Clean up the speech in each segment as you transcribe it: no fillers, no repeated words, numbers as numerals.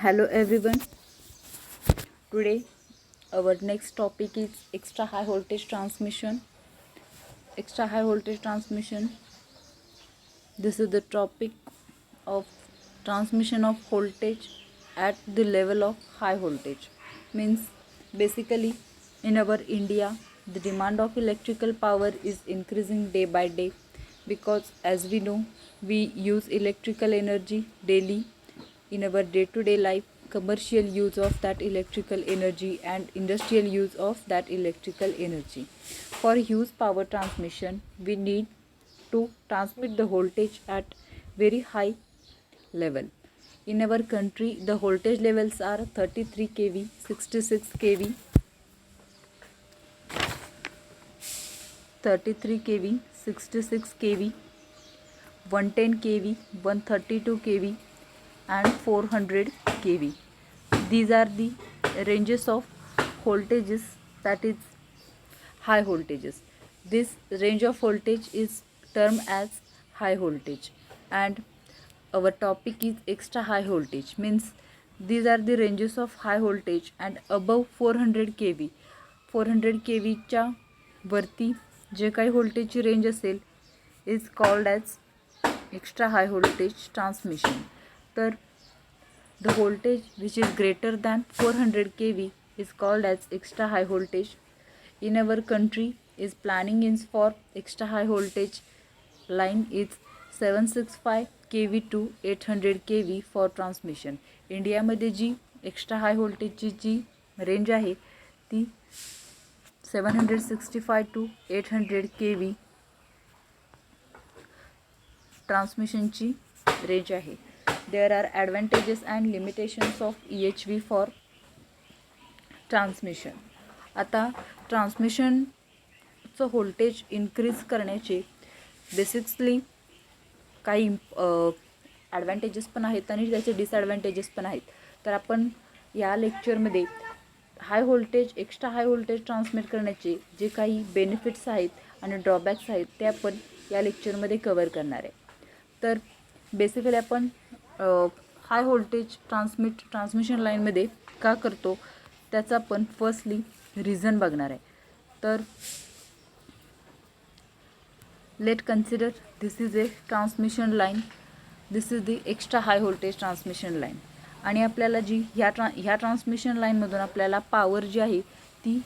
Hello everyone. Today our next topic is extra high voltage transmission. Extra high voltage transmission. This is the topic of transmission of voltage at the level of high voltage. Means basically in our India the demand of electrical power is increasing day by day because as we know we use electrical energy daily in our day-to-day life. Commercial use of that electrical energy and industrial use of that electrical energy. For huge power transmission we need to transmit the voltage at very high level. In our country the voltage levels are 33 kV, 66 kV, 33 kV, 66 kV, 110 kV, 132 kV and 400 kV. These are the ranges of voltages, that is high voltages. This range of voltage is termed as high voltage, and our topic is extra high voltage. Means these are the ranges of high voltage and above 400 kV. 400 kV च्या वरती जे काही व्होल्टेजची range असेल is called as extra high voltage transmission. तर the voltage which is greater than 400 kV is called as extra high voltage. In our country is planning in for extra high voltage line is 765 kV to 800 kV for transmission. India मध्ये जी extra हाय व्होल्टेजची जी range आहे ती 765 to 800 kV ट्रान्समिशनची range आहे. There are advantages and limitations of EHV for transmission. आता ट्रान्समिशनचं voltage increase करण्याचे basically काही advantages पण आहेत आणि त्याचे डिसॲडव्हान्टेजेस पण आहेत. तर आपण या लेक्चरमध्ये high voltage extra high voltage transmit करण्याचे जे काही बेनिफिट्स आहेत आणि ड्रॉबॅक्स आहेत ते आपण या लेक्चरमध्ये कवर करणार आहे. तर बेसिकली आपण हाय व्होल्टेज ट्रान्समिशन लाईनमध्ये का करतो त्याचा आपण फर्स्टली रिझन बघणार आहे. तर let consider this is a transmission line. This is the extra high voltage transmission line आणि आपल्याला जी ह्या ट्रान्समिशन लाईनमधून आपल्याला पॉवर जी आहे ती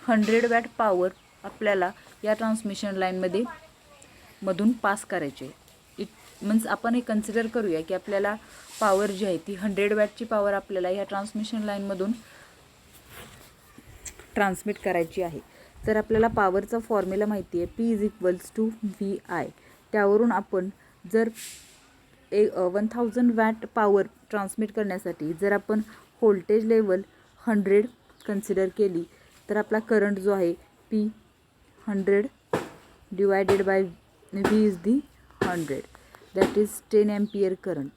100 वॅट पॉवर आपल्याला या ट्रान्समिशन लाईनमध्ये मधून पास करायची आहे. इट मीन्स आपण हे कन्सिडर करूया की आपल्याला पॉवर जी आहे ती 100 वॅटची पॉवर आपल्याला ह्या ट्रान्समिशन लाईनमधून ट्रान्समिट करायची आहे. तर आपल्याला पॉवरचा फॉर्म्युला माहिती आहे P = VI. त्यावरून आपण जर 1000 वॅट पॉवर ट्रान्समिट करण्यासाठी जर आपण व्होल्टेज लेवल 100 कन्सिडर केली तर आपला करंट जो आहे P 100 divided by V is the 100, that is 10 ampere current.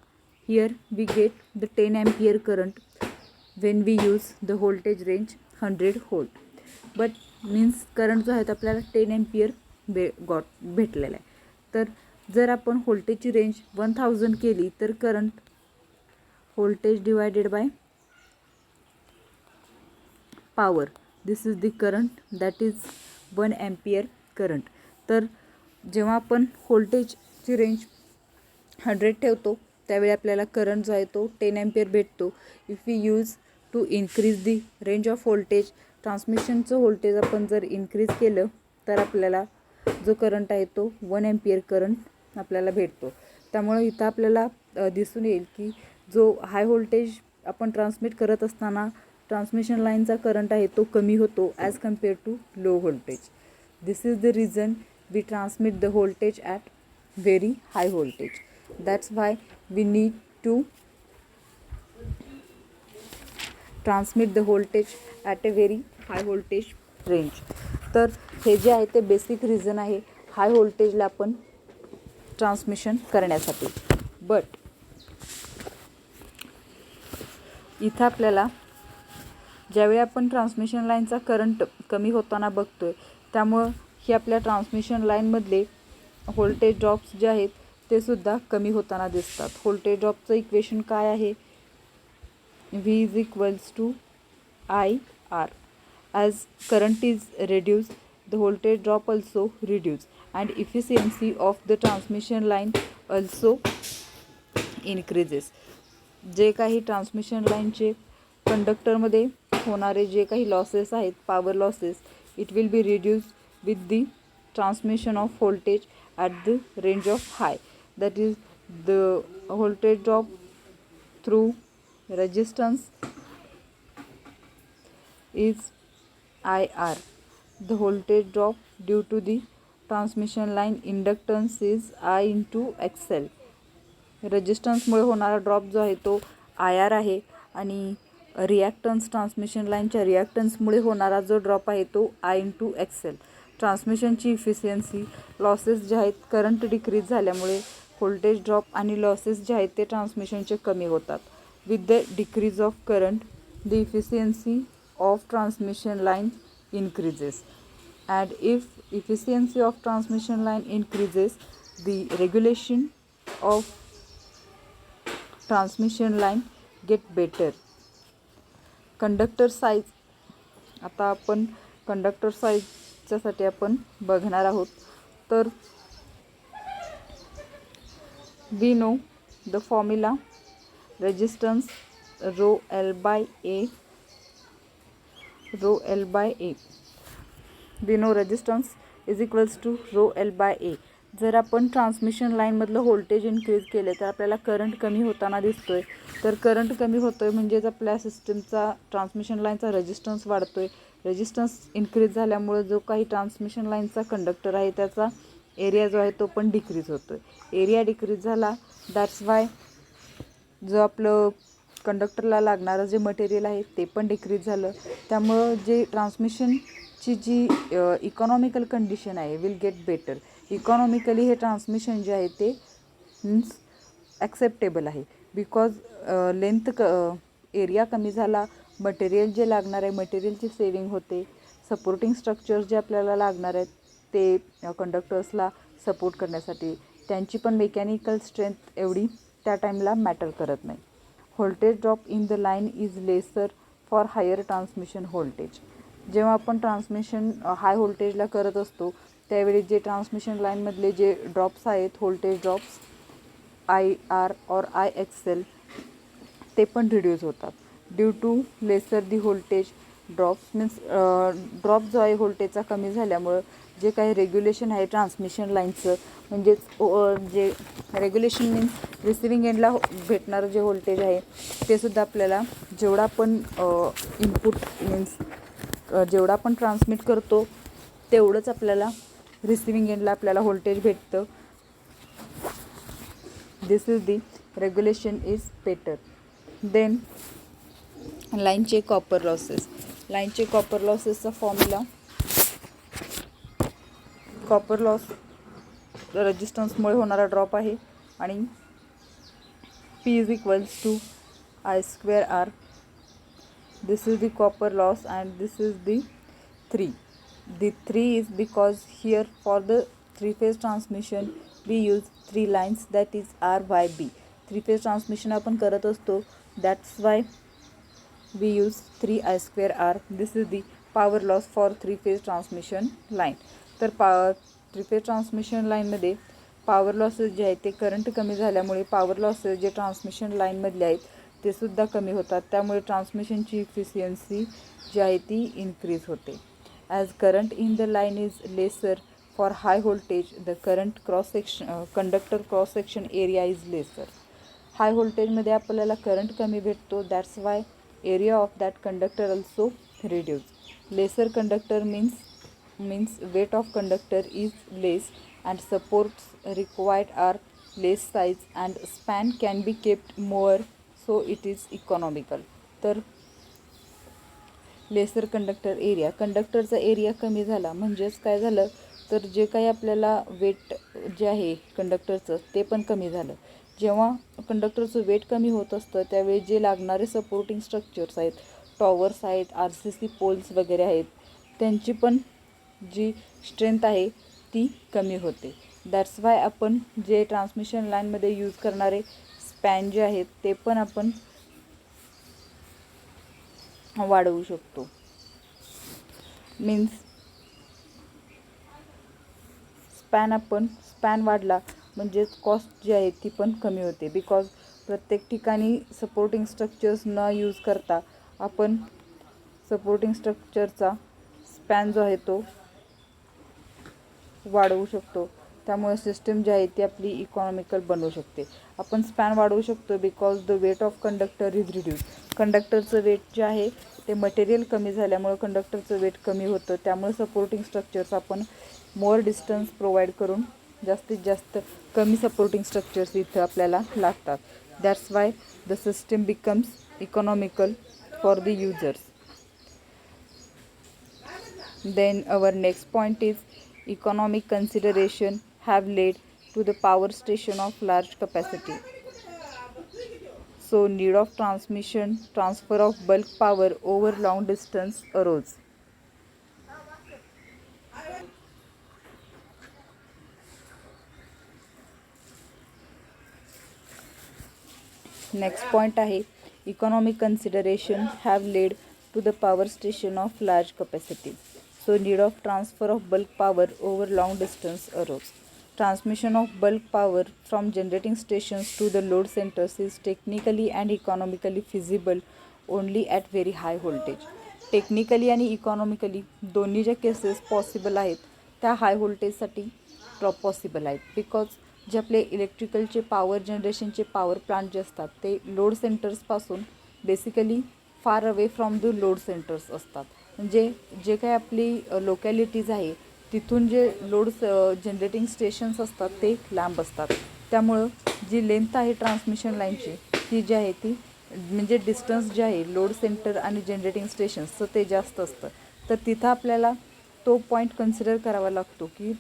Here we get the 10 ampere current when we use the voltage range 100 volt. But means current जो आहे तो आपल्याला 10 ampere भेटलेला आहे. तर जर आपण व्होल्टेजची रेंज 1000 केली तर current voltage divided bye power, this is the current that is 1 ampere current. तर जेव्हा आपण व्होल्टेजची रेंज 100 ठेवतो त्यावेळी आपल्याला करंट जो आहे तो 10 ampere भेटतो. If we use to increase the range of voltage, ट्रान्समिशनचं व्होल्टेज आपण जर इन्क्रीज केलं तर आपल्याला जो करंट आहे तो 1 ampere करंट आपल्याला भेटतो. त्यामुळे इथं आपल्याला दिसून येईल की जो हाय व्होल्टेज आपण ट्रान्समिट करत असताना ट्रान्समिशन लाईनचा करंट आहे तो कमी होतो as compare to low voltage. This is the reason we transmit the voltage at very high voltage. That's why we need to transmit the voltage at a very high voltage range. तर हे जे आहे ते basic reason आहे हाय व्होल्टेजला आपण transmission करण्यासाठी. But इथं आपल्याला ज्यावेळी आपण ट्रान्समिशन लाईनचा करंट कमी होताना बघतोय त्यामुळं ही आपल्या ट्रान्समिशन लाईनमधले व्होल्टेज ड्रॉप्स जे आहेत ते सुद्धा कमी होताना दिसतात. व्होल्टेज ड्रॉपचं इक्वेशन काय आहे? V is equals to IR. As current is reduced, the voltage drop also reduce and efficiency of the transmission line also increases. जे काही ट्रान्समिशन लाईनचे कंडक्टरमध्ये होणारे जे काही लॉसेस आहेत, power losses, it will be reduce with the transmission off voltage at the range of high. That is the voltage drop through resistance is IR. The voltage drop due to the transmission line inductance is I into XL. रेजिस्टन्समुळे होणारा drop जो आहे तो IR आहे आणि reactance transmission लाईनच्या रिॲक्टन्समुळे होणारा जो drop आहे तो I into XL. ट्रान्समिशनची इफिशियन्सी, लॉसेस जे आहेत करंट डिक्रीज झाल्यामुळे व्होल्टेज ड्रॉप आणि लॉसेस जे आहेत ते ट्रान्समिशनचे कमी होतात. With the decrease of current, the efficiency of transmission line increases. And if efficiency of transmission line increases, the regulation of transmission line get better. Conductor size. आता आपण conductor साईजच्यासाठी आपण बघणार आहोत. तर we know the formula. Resistance rho L by A. We know resistance is equals to rho L by A. जर आपण transmission लाईनमधलं voltage increase केले तर आपल्याला करंट कमी होताना दिसतोय. तर करंट कमी होतोय म्हणजेच आपल्या सिस्टमचा ट्रान्समिशन लाईनचा रेजिस्टन्स वाढतोय. रेजिस्टन्स इन्क्रीज झाल्यामुळे जो काही ट्रान्समिशन लाईनचा कंडक्टर आहे त्याचा एरिया जो आहे तो पण डिक्रीज होतोय. एरिया डिक्रीज झाला, दॅट्स वाय जो आपलं कंडक्टरला लागणारं जे मटेरियल आहे ते पण डिक्रीज झालं. त्यामुळं जे ट्रान्समिशनची जी इकॉनॉमिकल कंडिशन आहे विल गेट बेटर. इकॉनॉमिकली हे ट्रान्समिशन जे आहे ते मीन्स ॲक्सेप्टेबल आहे. बिकॉज एरिया कमी झाला, मटेरियल जे लागणार आहे मटेरियलची सेविंग होते. सपोर्टिंग स्ट्रक्चर्स जे आपल्याला लागणार आहेत ते कंडक्टर्सला सपोर्ट करण्यासाठी त्यांची पण मेकॅनिकल स्ट्रेंथ एवढी त्या टाईमला मॅटर करत नाही. Voltage drop in the line is lesser for higher transmission voltage. जेव्हा आपण ट्रान्समिशन हाय व्होल्टेजला करत असतो त्यावेळी जे ट्रान्समिशन लाईनमधले जे ड्रॉप्स आहेत, व्होल्टेज ड्रॉप्स IR और IXL, ते पण रिड्यूस होतात due to lesser the voltage drops. Means drop जो आहे व्होल्टेजचा कमी झाल्यामुळं जे काही रेग्युलेशन आहे ट्रान्समिशन लाईनचं, म्हणजेच जे रेग्युलेशन मीन्स रिसिविंग एंडला भेटणारं जे व्होल्टेज आहे ते सुद्धा आपल्याला जेवढा पण इनपुट मीन्स जेवढा पण ट्रान्समिट करतो तेवढंच आपल्याला रिसिविंग एंडला आपल्याला व्होल्टेज भेटतं. This is the regulation is better. Then लाईनचे कॉपर लॉसेस. लाईनचे कॉपर लॉसेसचा फॉर्म्युला, कॉपर लॉस रेजिस्टन्समुळे होणारा ड्रॉप आहे आणि P is equals to I square R. This is the copper loss and this is the 3. The 3 is because here for the 3-phase transmission we use 3 lines, that is R by B. 3-phase transmission आपण करत असतो, that's why we use 3 I square R. This is the power loss for 3-phase transmission line. तर 3-phase transmission लाईनमध्ये power losses जे आहेत ते current कमी झाल्यामुळे पॉवर लॉसेस जे ट्रान्समिशन लाईनमधले आहेत ते सुद्धा कमी होतात. त्यामुळे ट्रान्समिशनची इफिशियन्सी जी आहे ती इन्क्रीज होते. As current in the line is lesser for high voltage, the current conductor cross section area is lesser. High व्होल्टेजमध्ये आपल्याला करंट कमी भेटतो, that's why area of that conductor also reduce. Lesser conductor means weight of conductor is less and supports required are less size and span can be kept more, so it is economical. तर laser conductor area, कंडक्टरचा area कमी झाला म्हणजेच काय झालं तर जे काही आपल्याला वेट जे आहे कंडक्टरचं ते पण कमी झालं. जेव्हा कंडक्टरचं वेट कमी होत असतं त्यावेळी जे लागणारे सपोर्टिंग स्ट्रक्चर्स आहेत, टॉवर्स आहेत, RCC पोल्स वगैरे आहेत, त्यांची पण जी स्ट्रेंथ आहे ती कमी होते. दॅट्स वाय आपण जे ट्रान्समिशन लाईनमध्ये यूज करणारे स्पॅन जे आहेत ते पण आपण वाढवू शकतो. मीन्स स्पॅन वाढला म्हणजेच कॉस्ट जी आहे ती पण कमी होते. बिकॉज प्रत्येक ठिकाणी सपोर्टिंग स्ट्रक्चर्स न यूज करता आपण सपोर्टिंग स्ट्रक्चरचा स्पॅन जो आहे तो वाढवू शकतो. त्यामुळे सिस्टम जी आहे ती आपली इकॉनॉमिकल बनवू शकते. आपण स्पॅन वाढवू शकतो because the weight of conductor is reduce. कंडक्टरचं वेट जे आहे ते मटेरियल कमी झाल्यामुळे कंडक्टरचं वेट कमी होतं. त्यामुळे सपोर्टिंग स्ट्रक्चर्स आपण मोर डिस्टन्स प्रोव्हाइड करून जास्तीत जास्त कमी सपोर्टिंग स्ट्रक्चर्स इथं आपल्याला लागतात. That's why the system becomes economical for the users. Then our next point is economic consideration have led to the power station of large capacity. So need of transfer of bulk power over long distance arose. Next point आहे economic consideration have led to the power station of large capacity. So need of transfer of bulk power over long distance arose. Transmission of bulk power from generating stations to the load centers is technically and economically feasible only at very high voltage. Technically आणि economically दोन्ही ज्या cases possible आहेत त्या हाय व्होल्टेजसाठी possible आहेत. Because जे आपले इलेक्ट्रिकलचे पॉवर जनरेशनचे पॉवर प्लांट जे असतात ते लोड सेंटर्सपासून basically far away from the load centers असतात. म्हणजे जे काही आपली लोकॅलिटीज आहे तिथून जे लोड जनरेटिंग स्टेशन्स असतात ते लांब असतात. त्यामुळं जी लेंथ आहे ट्रान्समिशन लाईनची ती जी आहे ती म्हणजे डिस्टन्स जे आहे लोड सेंटर आणि जनरेटिंग स्टेशन्सचं ते जास्त असतं. तर तिथं आपल्याला तो पॉईंट कन्सिडर करावा लागतो की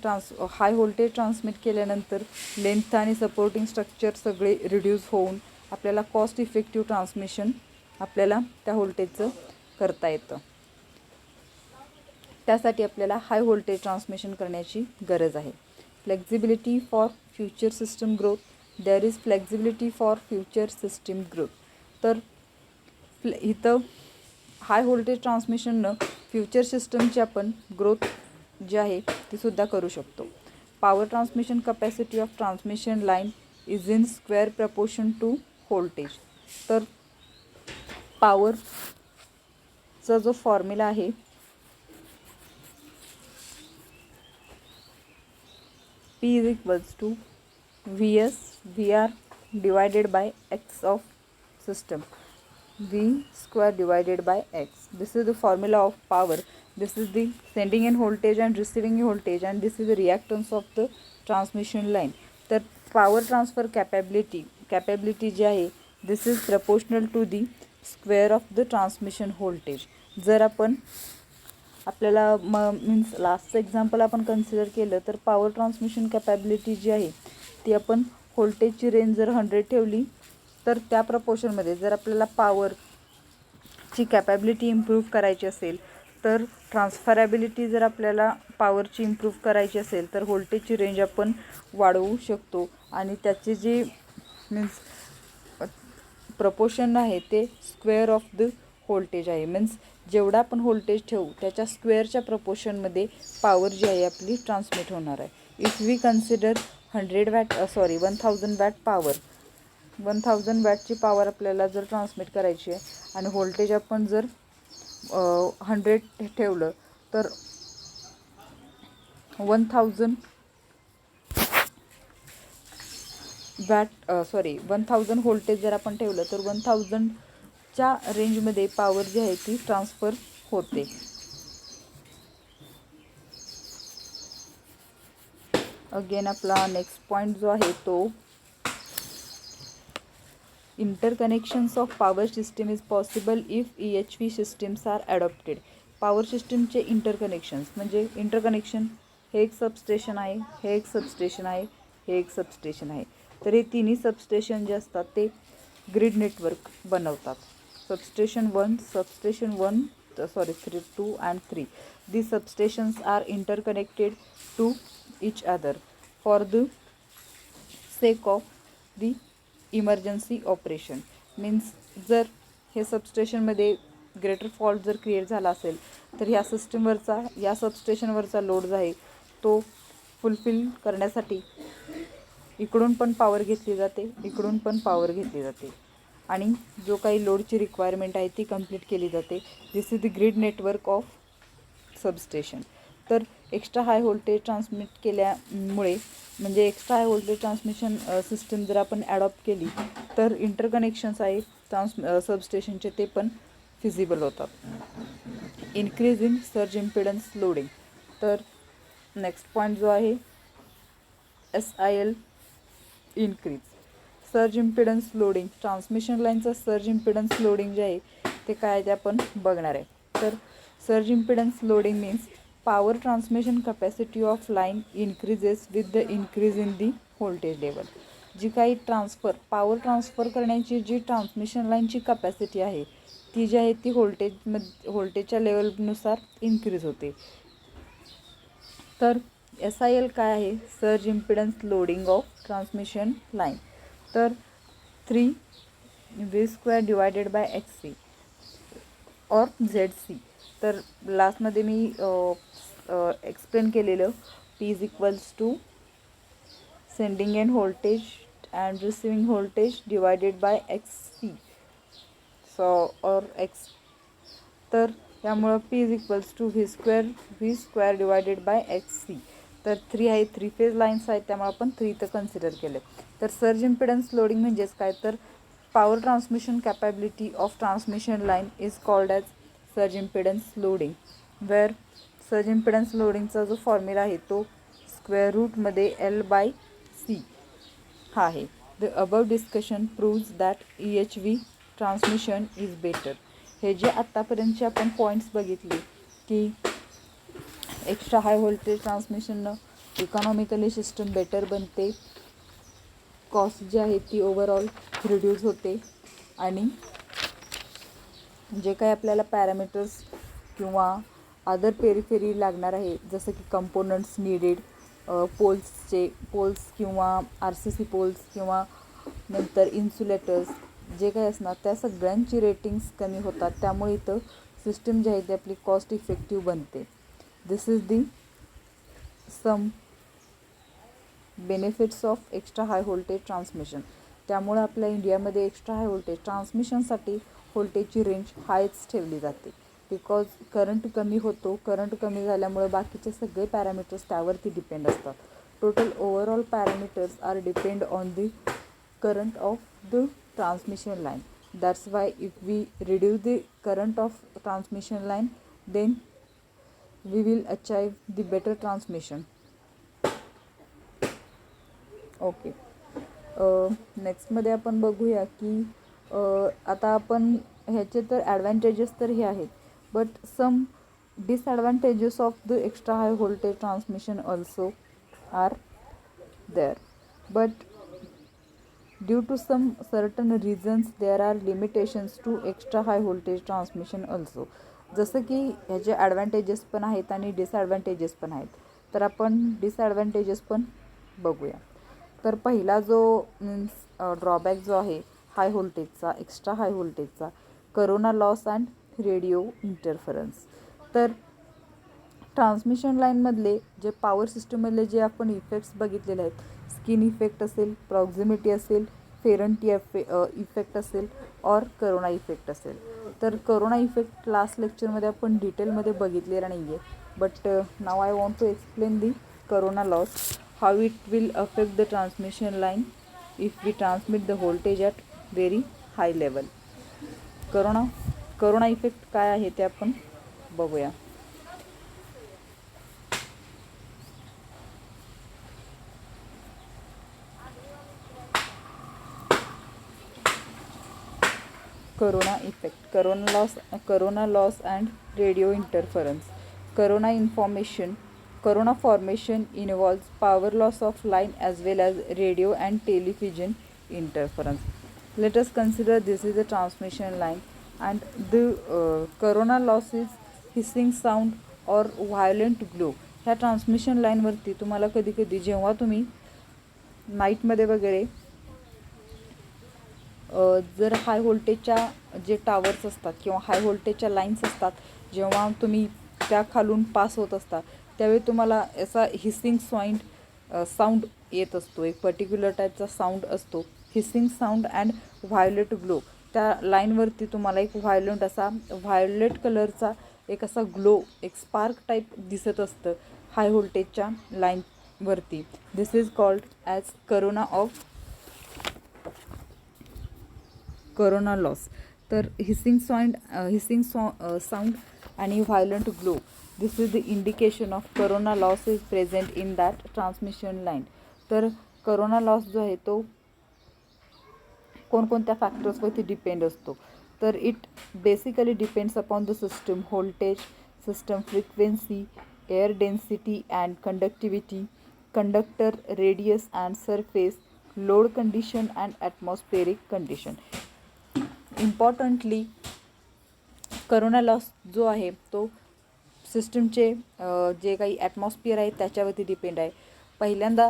हाय व्होल्टेज ट्रान्समिट केल्यानंतर लेंथ आणि सपोर्टिंग स्ट्रक्चर सगळे रिड्यूस होऊन आपल्याला कॉस्ट इफेक्टिव्ह ट्रान्समिशन आपल्याला त्या व्होल्टेजचं करता येतं. त्यासाठी आपल्याला हाय व्होल्टेज ट्रान्समिशन करण्याची गरज आहे. Flexibility for future system growth. There is flexibility for future system growth. तर इथं हाय व्होल्टेज ट्रान्समिशननं फ्युचर सिस्टमची आपण ग्रोथ जी आहे तीसुद्धा करू शकतो. Power transmission capacity of transmission line is in square proportion to voltage. तर पॉवरचा जो फॉर्म्युला आहे P is equals to Vs VR divided by X of system. V square divided by X. This is the formula of power. This is the sending in voltage and receiving voltage, and this is the reactance of the transmission line. तर power transfer capability जी आहे this is proportional to the square of the transmission voltage. जर आपण आपल्याला means लास्टचं example आपण consider केलं तर power transmission capability जी आहे ती आपण व्होल्टेजची रेंज जर 100 ठेवली तर त्या प्रपोर्शनमध्ये जर आपल्याला पॉवरची कॅपॅबिलिटी इम्प्रूव्ह करायची असेल तर ट्रान्सफरॅबिलिटी जर आपल्याला पॉवरची इम्प्रूव्ह करायची असेल तर व्होल्टेजची रेंज आपण वाढवू शकतो. आणि त्याची जी मीन्स प्रपोर्शन आहे ते स्क्वेअर ऑफ द व्होल्टेज आहे. मीन्स जेवढा आपण व्होल्टेज ठेवू त्याच्या स्क्वेअरच्या प्रपोर्शनमध्ये पॉवर जी आहे आपली ट्रान्समिट होणार आहे. If we consider 1000 watt power 1000 वॅटची पॉवर आपल्याला जर ट्रान्समिट करायची आहे आणि व्होल्टेज आपण जर 100 ठेवलं तर 1000 व्होल्टेज जर आपण ठेवलं तर 1000च्या रेंजमध्ये पॉवर जी आहे ती ट्रान्सफर होते. अगेन आपला नेक्स्ट पॉईंट जो आहे तो interconnections of power system is possible if EHV systems are adopted. Power सिस्टमचे इंटरकनेक्शन्स म्हणजे इंटरकनेक्शन हे एक सबस्टेशन आहे, हे एक सबस्टेशन आहे, हे एक सबस्टेशन आहे. तर हे तिन्ही सबस्टेशन जे असतात ते ग्रिड नेटवर्क बनवतात. Substation 2 and 3. These substations are interconnected to each other. for the sake of the emergency operation. Means जर हे सबस्टेशनमध्ये ग्रेटर फॉल्ट जर क्रिएट झाला असेल तर ह्या सिस्टीमवरचा या सबस्टेशनवरचा लोड जो आहे तो फुलफिल करण्यासाठी इकडून पण पॉवर घेतली जाते, इकडून पण पॉवर घेतली जाते आणि जो काही लोडची रिक्वायरमेंट आहे ती कंप्लीट केली जाते. This is the grid network of substation. तर एक्स्ट्रा हाय व्होल्टेज ट्रान्समिट केल्यामुळे म्हणजे extra high voltage transmission system जर आपण ॲडॉप्ट केली तर इंटरकनेक्शन्स आहे सबस्टेशनचे ते पण फिजिबल होतात. Increase in surge impedance loading. तर नेक्स्ट पॉईंट जो आहे SIL increase. Surge impedance loading. Transmission लाईनचं सर्ज इम्पिडन्स लोडिंग जे आहे ते काय ते आपण बघणार आहे. तर surge impedance loading means power transmission capacity of line increases with the increase in the voltage level. जी काही पॉवर ट्रान्सफर करण्याची जी ट्रान्समिशन लाईनची कॅपॅसिटी आहे ती जी आहे ती व्होल्टेजच्या लेवलनुसार इन्क्रीज होते. तर SIL काय आहे? Surge impedance loading of transmission line. तर 3V² डिवायडेड बाय XC और ZC. तर लास्टमध्ये मी एक्सप्लेन केलेलं P is equals to sending end voltage and receiving voltage divided by XC और X. तर त्यामुळं P is equals to V² divided by XC. तर 3 आहे, 3 फेज लाईन्स आहेत त्यामुळे आपण 3 इथं कन्सिडर केले. तर सर्ज इम्पिडन्स लोडिंग म्हणजेच काय तर power transmission capability of transmission line is called as surge impedance loading. Where surge impedance लोडिंगचा जो फॉर्म्युला आहे तो √मध्ये L/C हा आहे. The above discussion proves that EHV transmission is better. हे जे आत्तापर्यंतचे आपण पॉईंट्स बघितले की एक्स्ट्रा हाय व्होल्टेज ट्रान्समिशननं इकॉनॉमिकली सिस्टम बेटर बनते, कॉस्ट जी आहे ती ओव्हरऑल रिड्यूस होते आणि जे काही आपल्याला पॅरामीटर्स किंवा अदर पेरिफेरी लागणार आहे जसं की कंपोनंट्स नीडेड पोल्स किंवा RCC पोल्स किंवा नंतर इन्सुलेटर्स जे काही असणार त्या सगळ्यांची रेटिंग्स कमी होतात. त्यामुळे इथं सिस्टम जी आहे ती आपली कॉस्ट इफेक्टिव्ह बनते. This is the some benefits of extra high voltage transmission. त्यामुळे आपल्या इंडियामध्ये एक्स्ट्रा हाय व्होल्टेज ट्रान्समिशनसाठी व्होल्टेजची रेंज हायच ठेवली जाते. बिकॉज करंट कमी होतो, करंट कमी झाल्यामुळे बाकीचे सगळे पॅरामीटर्स त्यावरती डिपेंड असतात. Total overall parameters are depend on the current of the transmission line. That's why if we reduce the current of transmission line then we will achieve the better transmission. Okay. नेक्स्टमध्ये आपण बघूया की आता आपण ह्याचे तर advantages तर हे आहेत but some disadvantages of the extra high voltage transmission also are there. But due to some certain reasons there are limitations to extra high voltage transmission also. जसं की ह्याचे ॲडव्हान्टेजेस पण आहेत आणि डिसॲडव्हान्टेजेस पण आहेत. तर आपण डिसॲडव्हान्टेजेस पण बघूया. तर पहिला जो मीन्स ड्रॉबॅक जो आहे हाय व्होल्टेजचा, एक्स्ट्रा हाय व्होल्टेजचा, corona loss and radio interference. तर ट्रान्समिशन लाईनमधले जे पॉवर सिस्टममधले जे आपण इफेक्ट्स बघितलेले आहेत, स्किन इफेक्ट असेल, प्रॉक्झिमिटी असेल, फेरंटी इफेक्ट असेल और करोना इफेक्ट असेल. तर करोना इफेक्ट लास्ट लेक्चरमध्ये आपण डिटेलमध्ये बघितलेला नाही आहे. But now I want to explain the corona loss, how it will affect the transmission line if we transmit the voltage at very high level. Corona effect काय आहे ते आपण बघूया. Corona effect, corona loss and radio interference. Corona formation involves power loss of line as well as radio and television interference. Let us consider this is a transmission line and the corona loss is hissing sound or violent glow. ह्या transmission लाईनवरती तुम्हाला कधी कधी जेव्हा तुम्ही नाईटमध्ये वगैरे जर हाय व्होल्टेजच्या जे टावर्स असतात किंवा हाय व्होल्टेजच्या लाईन्स असतात, जेव्हा तुम्ही त्या खालून पास होत असता त्यावेळी तुम्हाला असा हिसिंग साऊंड येत असतो. एक पर्टिक्युलर टाईपचा साऊंड असतो, hissing sound and violet glow. त्या लाईनवरती तुम्हाला एक व्हायोलेट कलरचा एक असा ग्लो, एक स्पार्क टाईप दिसत असतं हाय व्होल्टेजच्या लाईनवरती. This is called as corona loss. तर हिसिंग साऊंड आणि violent glow, this is the indication of corona loss is present in that transmission line. तर करोना लॉस जो आहे तो कोणकोणत्या फॅक्टर्सवरती डिपेंड असतो. तर it basically depends upon the system voltage, system frequency, air density and conductivity, conductor radius and surface, load condition and atmospheric condition. Importantly corona loss जो आहे तो सिस्टमचे जे काही ॲटमॉस्फिअर आहे त्याच्यावरती डिपेंड आहे. पहिल्यांदा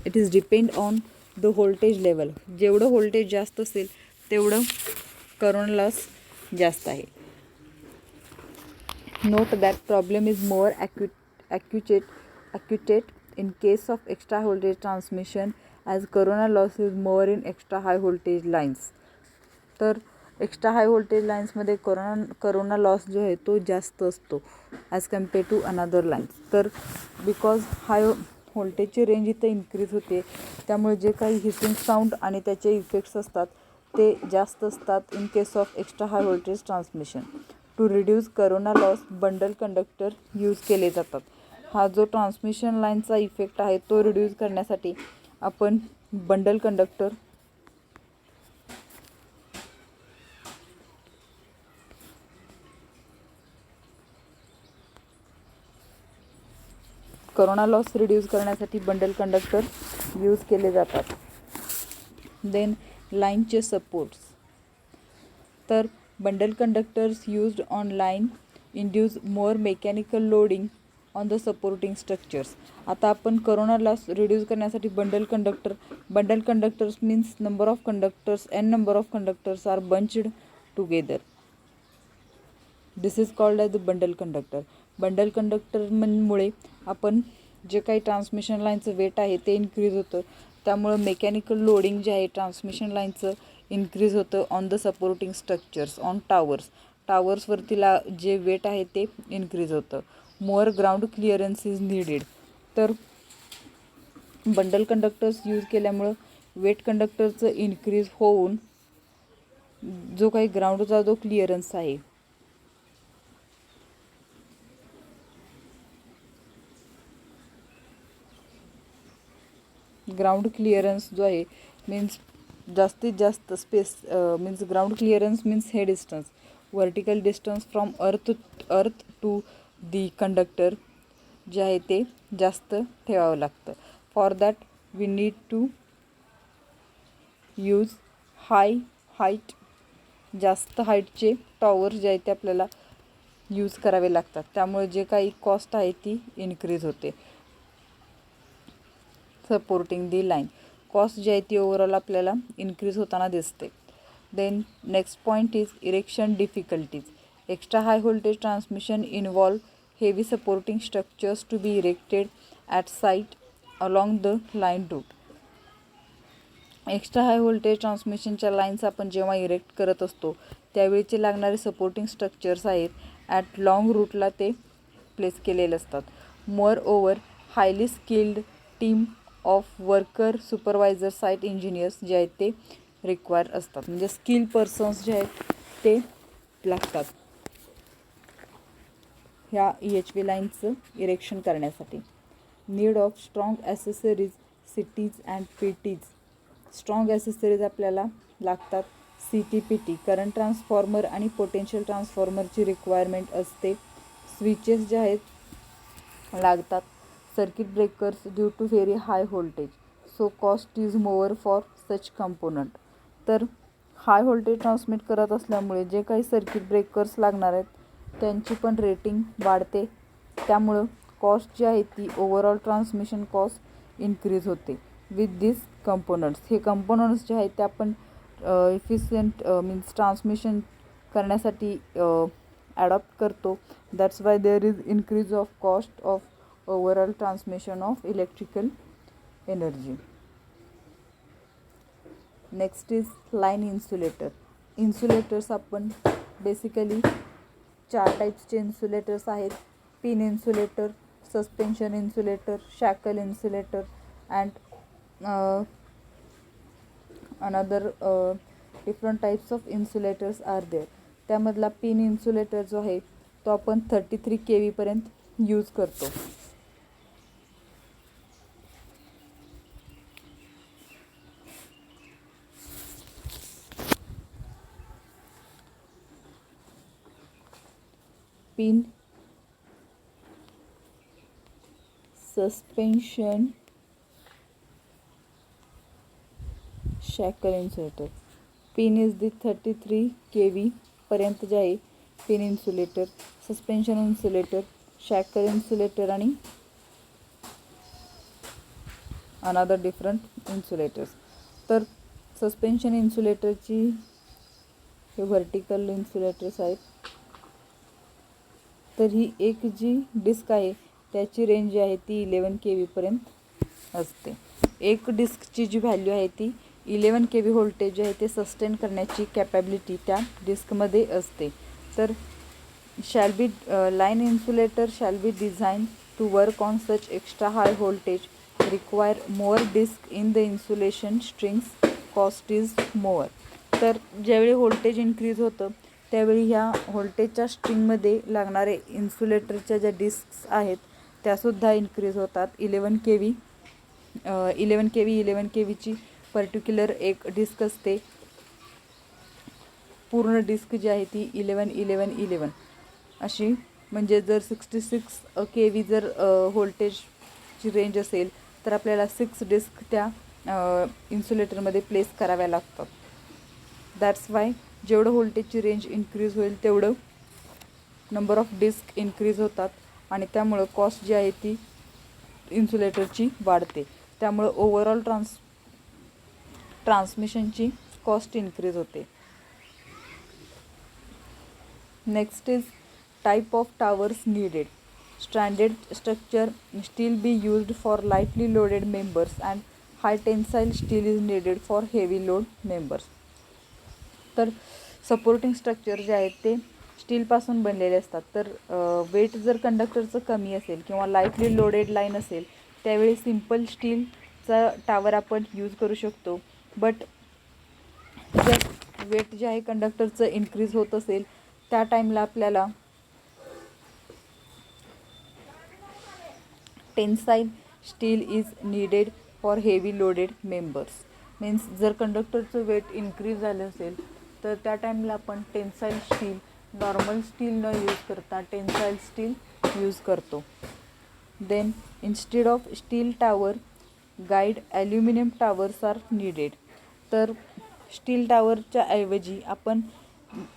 it is depend on the voltage level. जेवढं व्होल्टेज जास्त असेल तेवढं करोना लॉस जास्त आहे. Note that problem is more acute in case of extra voltage transmission as corona loss is more in extra high voltage lines. तर extra high voltage लाईन्समध्ये corona loss जो आहे तो जास्त असतो as compare to another lines. तर because high व्होल्टेजची range इथं इन्क्रीज होते, त्यामुळे जे काही हिसिंग साऊंड आणि त्याचे इफेक्ट्स असतात ते जास्त असतात in case of extra high voltage transmission. To reduce corona loss bundle conductor use केले जातात. हा जो ट्रान्समिशन लाईनचा इफेक्ट आहे तो रिड्यूस करण्यासाठी आपण bundle conductor corona loss reduce करण्यासाठी बंडल कंडक्टर यूज केले जातात. देन लाईनचे सपोर्ट्स. तर bundle conductors used on line induce more mechanical loading on the supporting structures. आता आपण करोना लॉस रिड्यूस करण्यासाठी bundle conductors means number of conductors are bunched together. This is called as the bundle conductor. Bundle कंडक्टरमुळे आपण जे काही transmission लाईनचं weight आहे ते increase होतं, त्यामुळं मेकॅनिकल लोडिंग जे आहे ट्रान्समिशन लाईनचं इन्क्रीज होतं on the supporting structures, on टावर्सवरती जे वेट आहे ते इन्क्रीज होतं. More ground clearance is needed. तर बंडल कंडक्टर्स यूज केल्यामुळं वेट कंडक्टरचं इन्क्रीज होऊन जो काही ग्राउंडचा जो क्लिअरन्स आहे ग्राउंड क्लिअरन्स जो आहे मीन्स जास्तीत जास्त space means ground clearance means हे distance, vertical distance from earth to the conductor जे आहे ते जास्त ठेवावं लागतं. For that we need to use height, जास्त हाईटचे टॉवर जे आहे ते आपल्याला यूज करावे लागतात. त्यामुळे जे काही कॉस्ट आहे ती इन्क्रीज होते. सपोर्टिंग दी लाईन कॉस्ट जी आहे ती ओव्हरऑल आपल्याला इन्क्रीज होताना दिसते. Then next point is erection difficulties. Extra high voltage transmission involve heavy supporting structures to be erected at site along the line route. Extra high voltage ट्रान्समिशनच्या lines आपण जेव्हा erect करत असतो त्यावेळीचे लागणारे सपोर्टिंग स्ट्रक्चर्स आहेत ॲट लॉंग रूटला ते प्लेस केलेले असतात. Moreover highly skilled team of worker, supervisor, site engineers जे आहेत ते रिक्वायर असतात. म्हणजे स्किल पर्सन्स जे आहेत ते लागतात ह्या EHV लाईनचं इरेक्शन करण्यासाठी. Need of strong accessories, CTs and PTs. Strong accessories आपल्याला लागतात. CT-PT करंट ट्रान्सफॉर्मर आणि पोटेन्शियल ट्रान्सफॉर्मरची रिक्वायरमेंट असते. स्विचेस जे आहेत लागतात. Circuit breakers due to very high voltage, so cost is more for such component. तर हाय व्होल्टेज ट्रान्समिट करत असल्यामुळे जे काही सर्किट ब्रेकर्स लागणार आहेत त्यांची पण रेटिंग वाढते, त्यामुळं कॉस्ट जी आहे ती ओव्हरऑल ट्रान्समिशन कॉस्ट इन्क्रीज होते विथ दिस कंपोनंट्स. हे कंपोनंट्स जे आहेत ते आपण इफिशियंट मीन्स ट्रान्समिशन करण्यासाठी ॲडॉप्ट करतो. That's why there is increase of cost of overall transmission of electrical energy. Next is line insulator. Insulators आपण बेसिकली 4 टाईप्सचे इन्सुलेटर्स आहेत. Pin insulator, suspension insulator, shackle insulator and another different types of insulators are there. त्यामधला pin insulator जो आहे तो आपण 33 kV पर्यंत use करतो. Pin, suspension, shackle insulator. Pin is the 33 kV पर्यंत जे आहे pin insulator, suspension insulator, shackle insulator आणि अनदर डिफरंट इन्सुलेटर्स. तर सस्पेन्शन इन्सुलेटरची हे व्हर्टिकल इन्सुलेटर्स आहेत. तर ही एक जी डिस्क आहे त्याची रेंज जी आहे ती 11 kV पर्यंत असते. एक डिस्कची जी व्हॅल्यू आहे ती 11 kV व्होल्टेज जे आहे ते सस्टेन करण्याची कॅपॅबिलिटी त्या डिस्कमध्ये असते. तर shall be line insulator shall be design to work on such extra high voltage require more disc in the insulation strings, cost is more. तर ज्यावेळी व्होल्टेज इन्क्रीज होतं त्यावेळी ह्या व्होल्टेजच्या स्ट्रिंगमध्ये लागणारे इन्सुलेटरच्या ज्या डिस्क्स आहेत त्यासुद्धा इन्क्रीज होतात. 11 kVची पर्टिक्युलर एक डिस्क असते. पूर्ण डिस्क जी आहे ती 11 अशी. म्हणजे जर 66 kV जर व्होल्टेजची रेंज असेल तर आपल्याला 6 डिस्क त्या इन्सुलेटरमध्ये प्लेस कराव्या लागतात. दॅट्स वाय जेवढं व्होल्टेजची रेंज इन्क्रीज होईल तेवढं नंबर ऑफ डिस्क इन्क्रीज होतात आणि त्यामुळं कॉस्ट जी आहे ती इन्सुलेटरची वाढते. त्यामुळं ओव्हरऑल ट्रान्समिशनची कॉस्ट इन्क्रीज होते. Next is type of towers needed. Standard structure steel be used for lightly loaded members and high tensile steel is needed for heavy load members. तर सपोर्टिंग स्ट्रक्चर जे आहेत ते स्टीलपासून बनलेले असतात. तर वेट जर कंडक्टरचं कमी असेल किंवा लाईटली लोडेड लाईन असेल त्यावेळी सिम्पल स्टीलचा टावर आपण यूज करू शकतो. बट जर वेट जे आहे कंडक्टरचं इन्क्रीज होत असेल त्या टाईमला आपल्याला tensile steel is needed for heavy loaded members. Means जर कंडक्टरचं वेट इन्क्रीज झालं असेल तर त्या टाईमला आपण टेन्साईल स्टील, नॉर्मल स्टील न यूज करता टेन्साईल स्टील यूज करतो. Then instead of steel tower guide aluminium towers are needed. तर स्टील टावरच्या ऐवजी आपण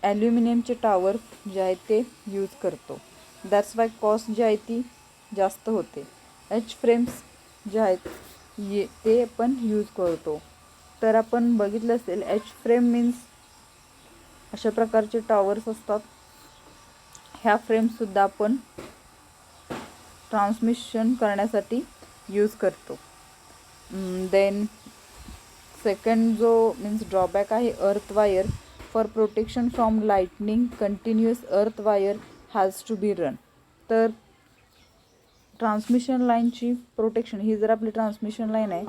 ॲल्युमिनियमचे टावर जे आहेत ते यूज करतो. दॅट्स वाय कॉस्ट जी आहे ती जास्त होते. एच फ्रेम्स जे आहेत ते आपण यूज करतो. तर आपण बघितलं असेल एच फ्रेम मीन्स अशा प्रकारचे टॉवर्स असतात. ह्या फ्रेमसुद्धा आपण ट्रान्समिशन करण्यासाठी यूज करतो. देन सेकंड जो मीन्स ड्रॉबॅक आहे earth wire. For protection from lightning continuous earth wire has to be run. तर ट्रान्समिशन लाईनची प्रोटेक्शन, ही जर आपली ट्रान्समिशन लाईन आहे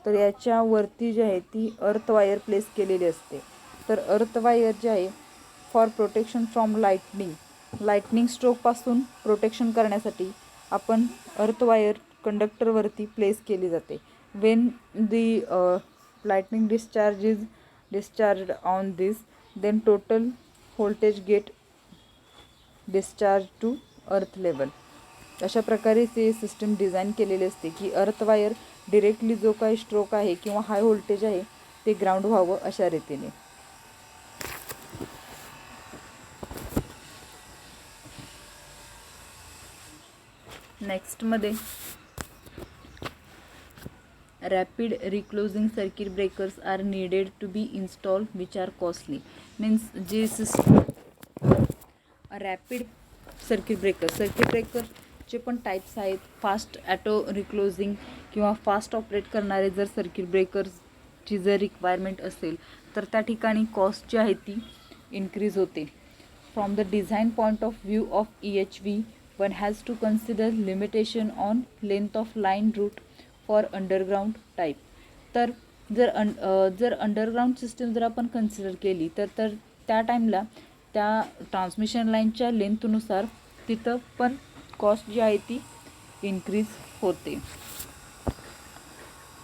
तर याच्यावरती जी आहे ती अर्थ वायर प्लेस केलेली असते. तर अर्थ वायर जे आहे फॉर प्रोटेक्शन फ्रॉम लाईटनिंग स्ट्रोकपासून प्रोटेक्शन करण्यासाठी आपण अर्थ वायर कंडक्टरवरती प्लेस केली जाते. When the lightning discharge is discharged on this then total voltage get discharge to earth level. अशा प्रकारे ते सिस्टम डिझाईन केलेली असते की अर्थ वायर डिरेक्टली जो काही स्ट्रोक आहे किंवा हाय व्होल्टेज आहे ते ग्राउंड व्हावं अशा रीतीने. नेक्स्टमध्ये rapid reclosing circuit breakers are needed to be install which are costly. Means जे रॅपिड सर्किट ब्रेकरचे पण टाईप्स आहेत. फास्ट ॲटो रिक्लोजिंग किंवा फास्ट ऑपरेट करणारे जर सर्किट ब्रेकर्सची जर रिक्वायरमेंट असेल तर त्या ठिकाणी कॉस्ट जी आहे ती इन्क्रीज होते. From the design point of view of EHV one has to consider limitation on length of line route for underground type. तर जर अंडरग्राउंड सिस्टम जर आपण कन्सिडर केली तर त्या टाईमला त्या ट्रान्समिशन लाईनच्या लेंथनुसार तिथं पण कॉस्ट जी आहे ती इन्क्रीज होते.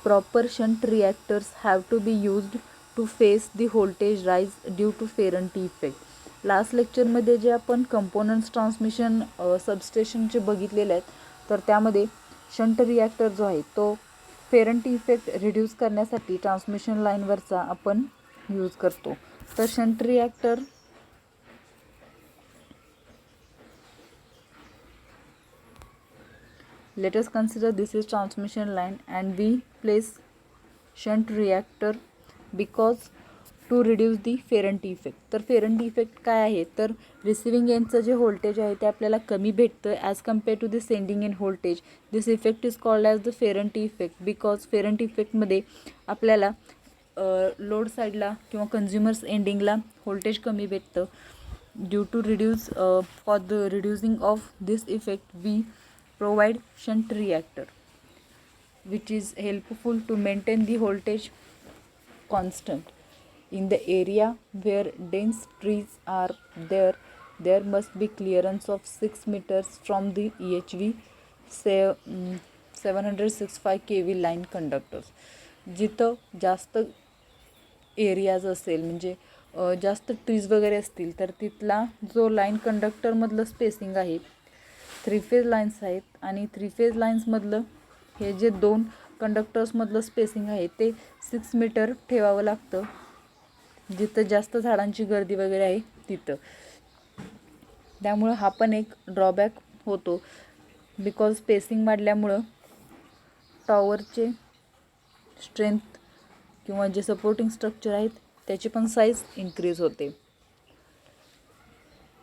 Proper shunt reactors have to be used to face the voltage rise due to Ferranti effect. Last लेक्चरमध्ये जे आपण कंपोनंट्स ट्रान्समिशन सबस्टेशनचे बघितलेले आहेत तर त्यामध्ये शंट रिॲक्टर जो आहे तो फेरंटी इफेक्ट रिड्यूस करण्यासाठी ट्रान्समिशन लाईनवरचा आपण यूज करतो. तर shunt reactor let us consider this is transmission line and we place shunt reactor because to reduce the Ferranti effect. तर फेरंटी इफेक्ट काय आहे तर रिसिविंग एंडचं जे व्होल्टेज आहे ते आपल्याला कमी भेटतं as compare to the sending end voltage. This effect is called as the Ferranti effect because Ferranti इफेक्टमध्ये आपल्याला लोड साईडला किंवा कन्झ्युमर्स एंडिंगला व्होल्टेज कमी भेटतं. Due to reduce for the reducing of this effect we provide shunt reactor which is helpful to maintain the voltage constant. In the area where dense trees are there must be clearance of 6 meters from the EHV 765 kV line conductors. जिथं जास्त areas असेल म्हणजे जास्त trees वगैरे असतील तर तिथला जो लाईन कंडक्टरमधलं स्पेसिंग आहे 3 फेज लाईन्स आहेत आणि 3 फेज लाईन्समधलं हे जे 2 कंडक्टर्समधलं स्पेसिंग आहे ते 6 मीटर ठेवावं लागतं जिथं जास्त झाडांची गर्दी वगैरे आहे तिथं. त्यामुळं हा पण एक ड्रॉबॅक होतो बिकॉज स्पेसिंग वाढल्यामुळं टॉवरचे स्ट्रेंथ किंवा जे सपोर्टिंग स्ट्रक्चर आहेत त्याची पण साईज इन्क्रीज होते.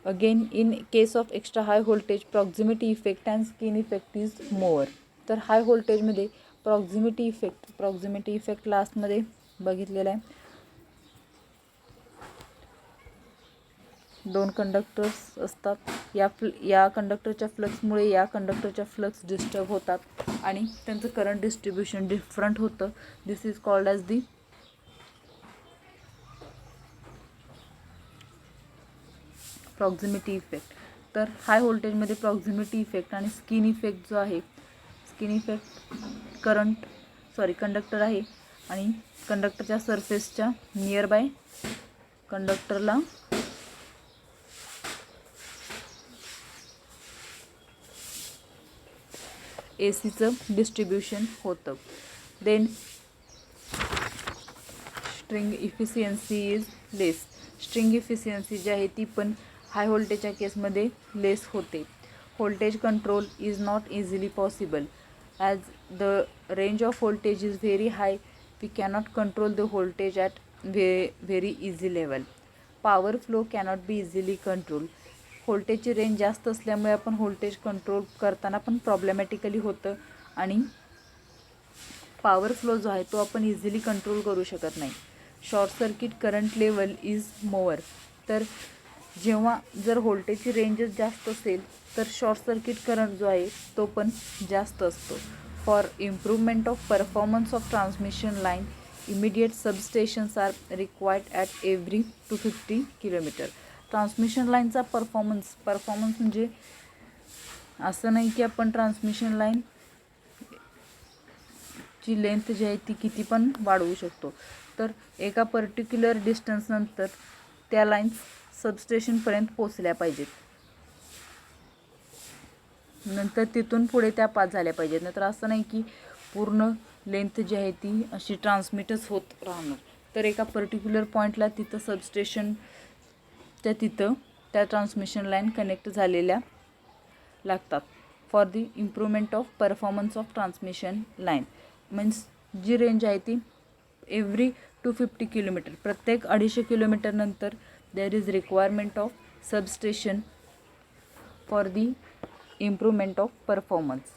Again in case of extra high voltage proximity effect and skin effect is more. तर हाय व्होल्टेजमध्ये प्रॉक्झिमिटी इफेक्ट लास्टमध्ये बघितलेला आहे. 2 कंडक्टर्स असतात या कंडक्टरच्या फ्लक्समुळे या कंडक्टरच्या फ्लक्स डिस्टर्ब होतात आणि त्यांचं करंट डिस्ट्रीब्युशन डिफरंट होतं. This is called as the proximity effect. तर हाय व्होल्टेजमध्ये प्रॉक्झिमिटी इफेक्ट आणि स्किन इफेक्ट जो आहे स्किन इफेक्ट कंडक्टर आहे आणि कंडक्टरच्या सरफेसच्या नियर बाय कंडक्टरला ACचं डिस्ट्रीब्युशन होतं. Then string efficiency is less. String efficiency जी आहे ती पण हाय व्होल्टेजच्या केसमध्ये लेस होते. Voltage control is not easily possible as the range of voltage is very high. We cannot control the voltage at very easy level. Power flow cannot be easily control. व्होल्टेजची range जास्त असल्यामुळे आपण voltage control करताना पण प्रॉब्लेमॅटिकली होतं आणि power flow जो आहे तो आपण इझिली कंट्रोल करू शकत नाही. Short circuit current level is more. तर जेव्हा जर व्होल्टेजची रेंजच जास्त असेल तर शॉर्ट सर्किट करंट जो आहे तो पण जास्त असतो. For improvement of performance of transmission line immediate substations are required at every 250 kilometre. Transmission लाईनचा परफॉर्मन्स म्हणजे असं नाही की आपण ट्रान्समिशन लाईन ची लेंथ जी आहे ती किती पण वाढवू शकतो. तर एका पर्टिक्युलर डिस्टन्सनंतर त्या लाईन्स सबस्टेशनपर्यंत पोचल्या पाहिजेत. नंतर तिथून पुढे त्या पास झाल्या पाहिजेत. नंतर असं नाही की पूर्ण लेंथ जी आहे ती अशी ट्रान्समिटच होत राहणार. तर एका पर्टिक्युलर पॉईंटला तिथं सबस्टेशन त्या ट्रान्समिशन लाईन कनेक्ट झालेल्या लागतात. For the improvement of performance of transmission line. Means जी रेंज आहे ती एव्हरी 250 किलोमीटर, प्रत्येक 250 किलोमीटर नंतर there is requirement of substation for the improvement of performance.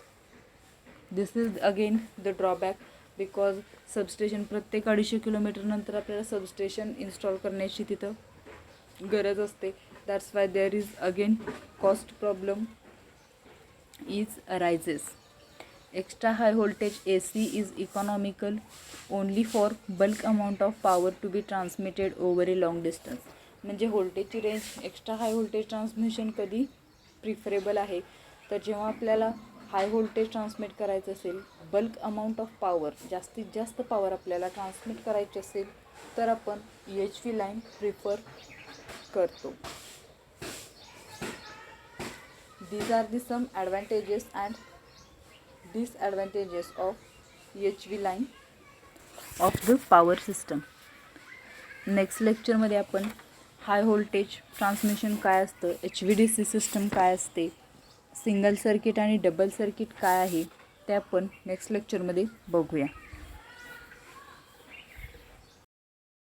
This is again the drawback, because substation प्रत्येक 250 kilometre नंतर आपल्याला substation install करण्याची तिथं गरज असते. That's why there is again cost problem is arises. Extra high voltage AC is economical only for bulk amount of power to be transmitted over a long distance. म्हणजे व्होल्टेजची range extra high voltage transmission कधी preferable आहे तर जेव्हा आपल्याला हाय voltage transmit करायचं असेल, bulk amount of power, जास्तीत जास्त पॉवर आपल्याला ट्रान्समिट करायची असेल तर आपण EHV लाईन प्रिफर करतो. These are the some advantages and disadvantages of EHV line of the power system. Next लेक्चरमध्ये आपण हाय व्होल्टेज ट्रान्समिशन काय असतं, HVDC सिस्टम काय असते, सिंगल सर्किट आणि डबल सर्किट काय आहे ते आपण नेक्स्ट लेक्चरमध्ये बघूया.